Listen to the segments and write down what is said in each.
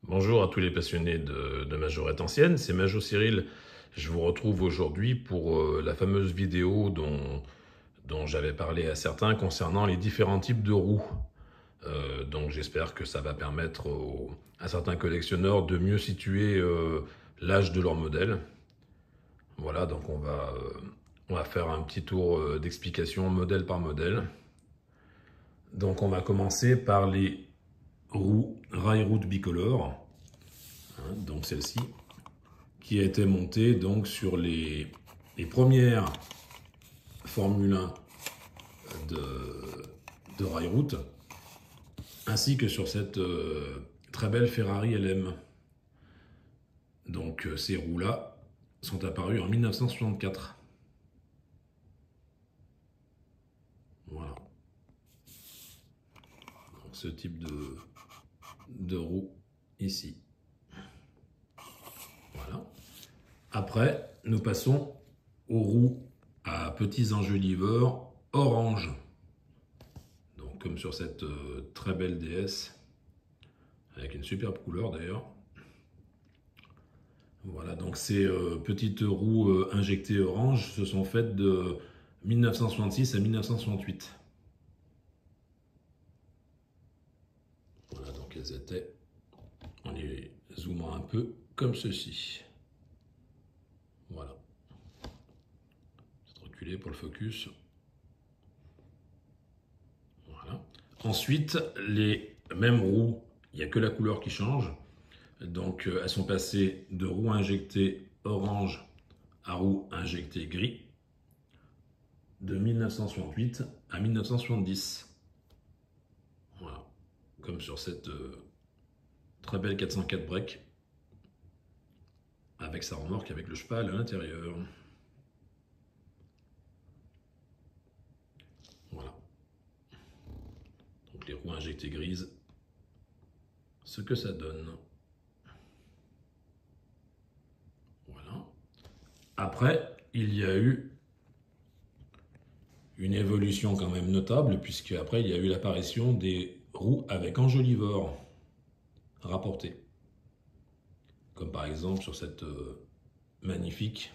Bonjour à tous les passionnés de majorette ancienne, c'est Majo Cyril. Je vous retrouve aujourd'hui pour la fameuse vidéo dont j'avais parlé à certains concernant les différents types de roues. Donc j'espère que ça va permettre à certains collectionneurs de mieux situer l'âge de leur modèle. Voilà, donc on va faire un petit tour d'explication modèle par modèle. Donc on va commencer par les roues Railroad bicolore. Donc celle-ci, qui a été montée donc sur les premières Formule 1 de Railroad, ainsi que sur cette très belle Ferrari LM. Donc ces roues-là sont apparues en 1964. Voilà. Donc ce type de roue ici. Voilà. Après, nous passons aux roues à petits enjoliveurs orange. Donc, comme sur cette très belle DS, avec une superbe couleur d'ailleurs. Voilà, donc ces petites roues injectées orange se sont faites de 1966 à 1968. Voilà, donc elles étaient, en les zoomant un peu, comme ceci. Voilà. Je vais reculer pour le focus. Voilà. Ensuite, les mêmes roues, il n'y a que la couleur qui change. Donc elles sont passées de roues injectées orange à roues injectées gris de 1968 à 1970. Voilà. Comme sur cette très belle 404 break avec sa remorque avec le cheval à l'intérieur. Voilà. Donc les roues injectées grises, ce que ça donne. Voilà. Après, il y a eu une évolution quand même notable, puisque après il y a eu l'apparition des roues avec enjoliveur rapporté. Comme par exemple sur cette magnifique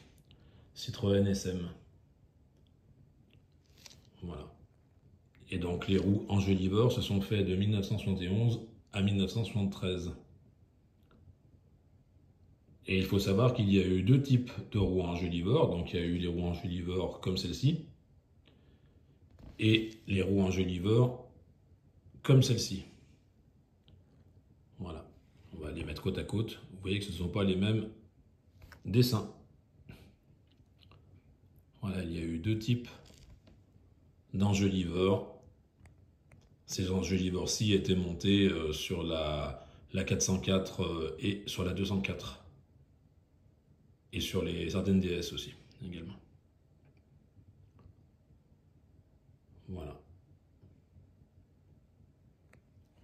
Citroën SM. Voilà. Et donc les roues enjoliveur se sont faites de 1971 à 1973. Et il faut savoir qu'il y a eu deux types de roues enjoliveur. Donc il y a eu les roues enjoliveur comme celle-ci et les roues enjoliveur comme celle-ci. Voilà. On va les mettre côte à côte. Vous voyez que ce ne sont pas les mêmes dessins. Voilà, il y a eu deux types d'enjoliveurs. Ces enjoliveurs-ci étaient montés sur la 404 et sur la 204. Et sur certaines DS aussi, également. Voilà.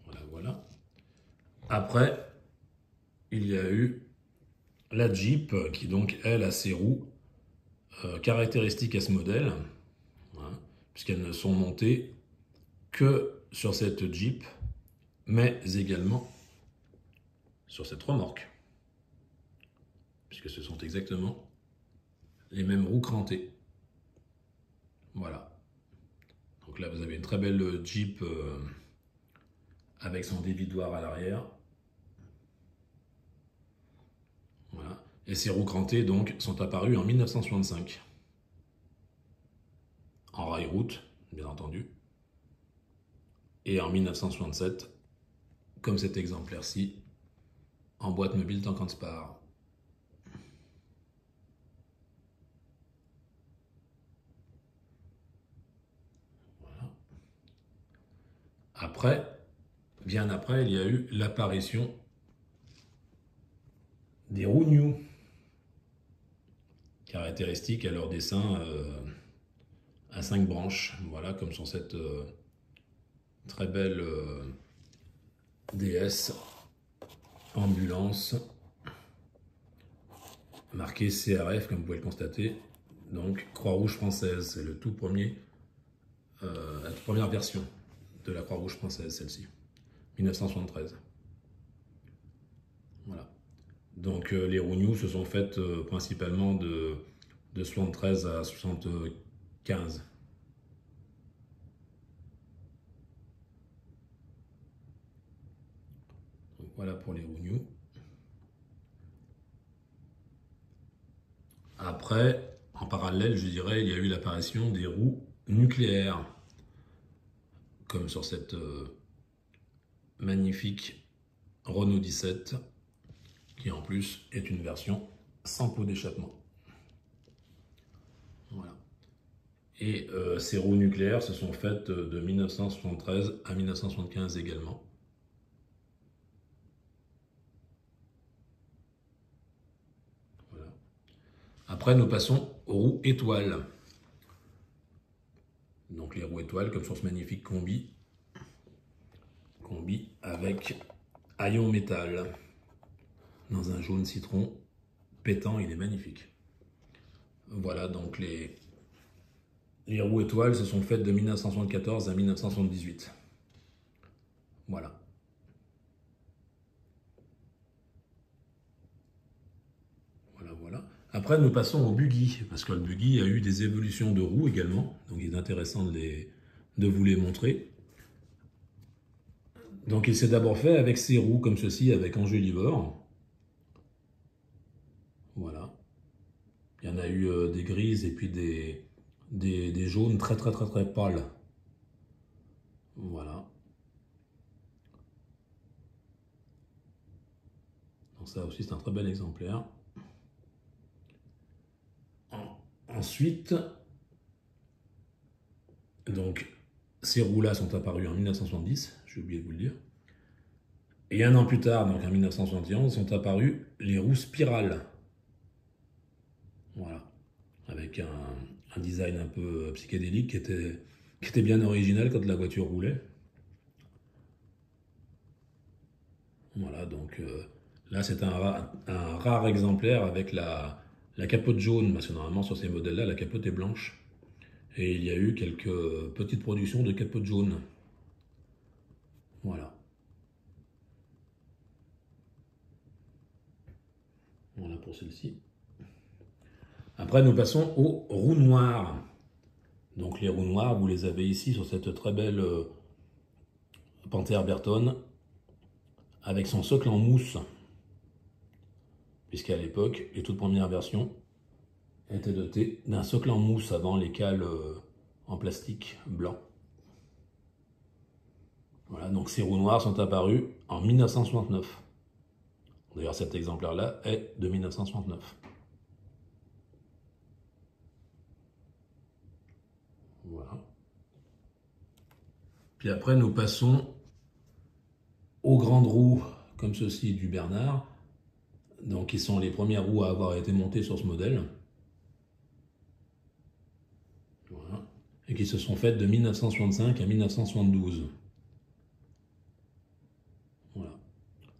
Voilà, voilà. Après, il y a eu la Jeep qui donc, elle, a ses roues caractéristiques à ce modèle, hein, puisqu'elles ne sont montées que sur cette Jeep, mais également sur cette remorque, puisque ce sont exactement les mêmes roues crantées. Voilà. Donc là, vous avez une très belle Jeep avec son dévidoir à l'arrière. Voilà. Et ces roues crantées donc sont apparues en 1965. En rail route, bien entendu. Et en 1967, comme cet exemplaire-ci, en boîte mobile Tank & Spar. Voilà. Après, bien après, il y a eu l'apparition des roues New, caractéristiques à leur dessin à 5 branches, voilà, comme sur cette très belle DS ambulance marqué CRF, comme vous pouvez le constater, donc Croix-Rouge française, c'est le tout premier, la toute première version de la Croix-Rouge française, celle-ci, 1973. Voilà. Donc les roues new se sont faites principalement de 73 à 75. Donc, voilà pour les roues new. Après, en parallèle, je dirais, il y a eu l'apparition des roues nucléaires, comme sur cette magnifique Renault 17, qui en plus est une version sans pot d'échappement. Voilà. Et ces roues nucléaires se sont faites de 1973 à 1975 également. Voilà. Après, nous passons aux roues étoiles. Donc les roues étoiles, comme sur ce magnifique combi. Combi avec haillons métal. Dans un jaune citron pétant, il est magnifique. Voilà, donc les roues étoiles se sont faites de 1974 à 1978. Voilà. Voilà. Après, nous passons au buggy, parce que le buggy a eu des évolutions de roues également, donc il est intéressant de vous les montrer. Donc il s'est d'abord fait avec ces roues comme ceci, avec enjoliveur. Voilà. Il y en a eu des grises et puis des jaunes très pâles. Voilà. Donc ça aussi c'est un très bel exemplaire. Ensuite, donc ces roues-là sont apparues en 1970, j'ai oublié de vous le dire. Et un an plus tard, donc en 1971, sont apparues les roues spirales. Voilà. Avec un design un peu psychédélique qui était bien original quand la voiture roulait. Voilà, donc là c'est un rare exemplaire avec la capote jaune, parce que normalement sur ces modèles-là, la capote est blanche. Et il y a eu quelques petites productions de capote jaune. Voilà. Voilà pour celle-ci. Après, nous passons aux roues noires. Donc les roues noires, vous les avez ici sur cette très belle Panther Berton avec son socle en mousse. Puisqu'à l'époque, les toutes premières versions étaient dotées d'un socle en mousse avant les cales en plastique blanc. Voilà, donc ces roues noires sont apparues en 1969. D'ailleurs, cet exemplaire-là est de 1969. Voilà. Puis après, nous passons aux grandes roues, comme ceci du Bernard, donc qui sont les premières roues à avoir été montées sur ce modèle. Voilà. Et qui se sont faites de 1965 à 1972. Voilà.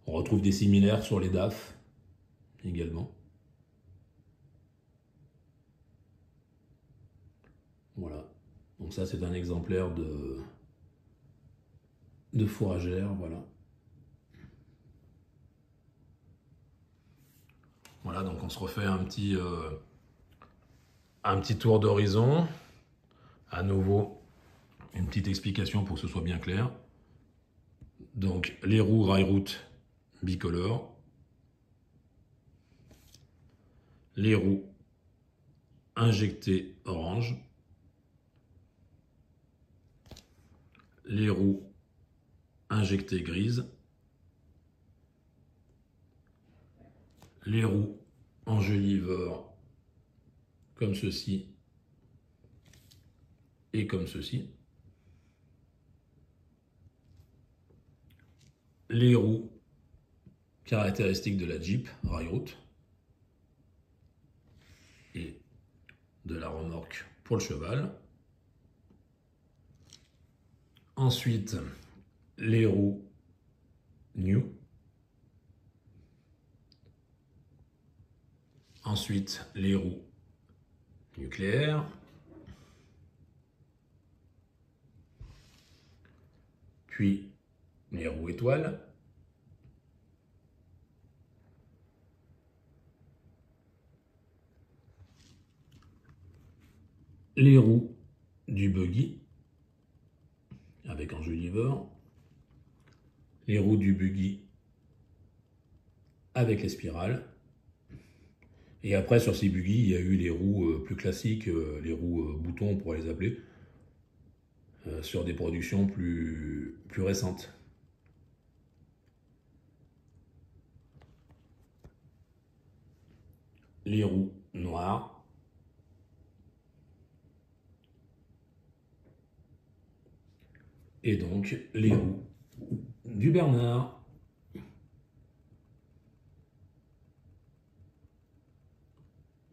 On retrouve des similaires sur les DAF également. Voilà. Donc ça, c'est un exemplaire de fourragère, voilà. Voilà, donc on se refait un petit tour d'horizon. À nouveau, une petite explication pour que ce soit bien clair. Donc, les roues rail-route bicolores. Les roues injectées orange. Les roues injectées grises. Les roues enjoliveurs comme ceci et comme ceci. Les roues caractéristiques de la Jeep rail-route et de la remorque pour le cheval. Ensuite, les roues new. Ensuite, les roues nucléaires. Puis, les roues étoiles. les roues du buggy avec enjoliveur, les roues du buggy avec les spirales. Et après, sur ces buggy, il y a eu les roues plus classiques, les roues boutons, on pourrait les appeler, sur des productions plus récentes. Les roues noires. Et donc, les roues du Bernard.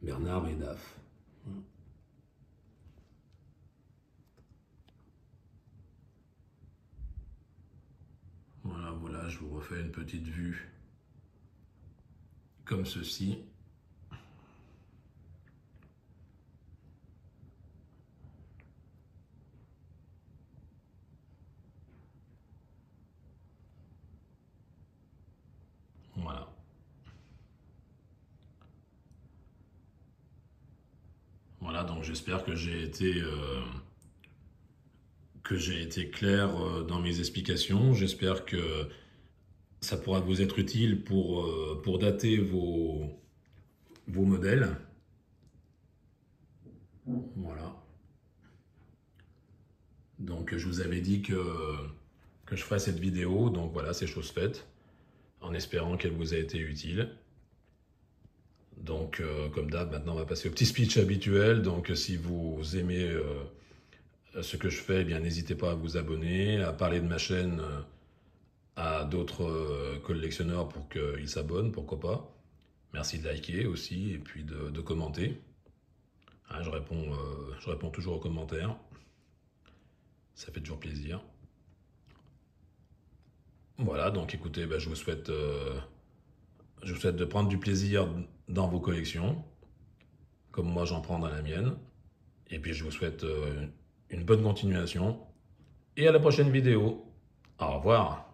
Bernard et DAF. Voilà, je vous refais une petite vue comme ceci. Voilà. Voilà, donc j'espère que j'ai été clair dans mes explications. J'espère que ça pourra vous être utile pour dater vos modèles. Voilà. Donc je vous avais dit que je ferais cette vidéo, donc voilà, c'est chose faite, en espérant qu'elle vous ait été utile. Donc comme d'hab, maintenant on va passer au petit speech habituel. Donc si vous aimez ce que je fais, eh bien n'hésitez pas à vous abonner, à parler de ma chaîne à d'autres collectionneurs pour qu'ils s'abonnent, pourquoi pas. Merci de liker aussi et puis de commenter. Hein, je réponds toujours aux commentaires. Ça fait toujours plaisir. Voilà, donc écoutez, je vous souhaite de prendre du plaisir dans vos collections, comme moi j'en prends dans la mienne. Et puis je vous souhaite une bonne continuation. Et à la prochaine vidéo. Au revoir.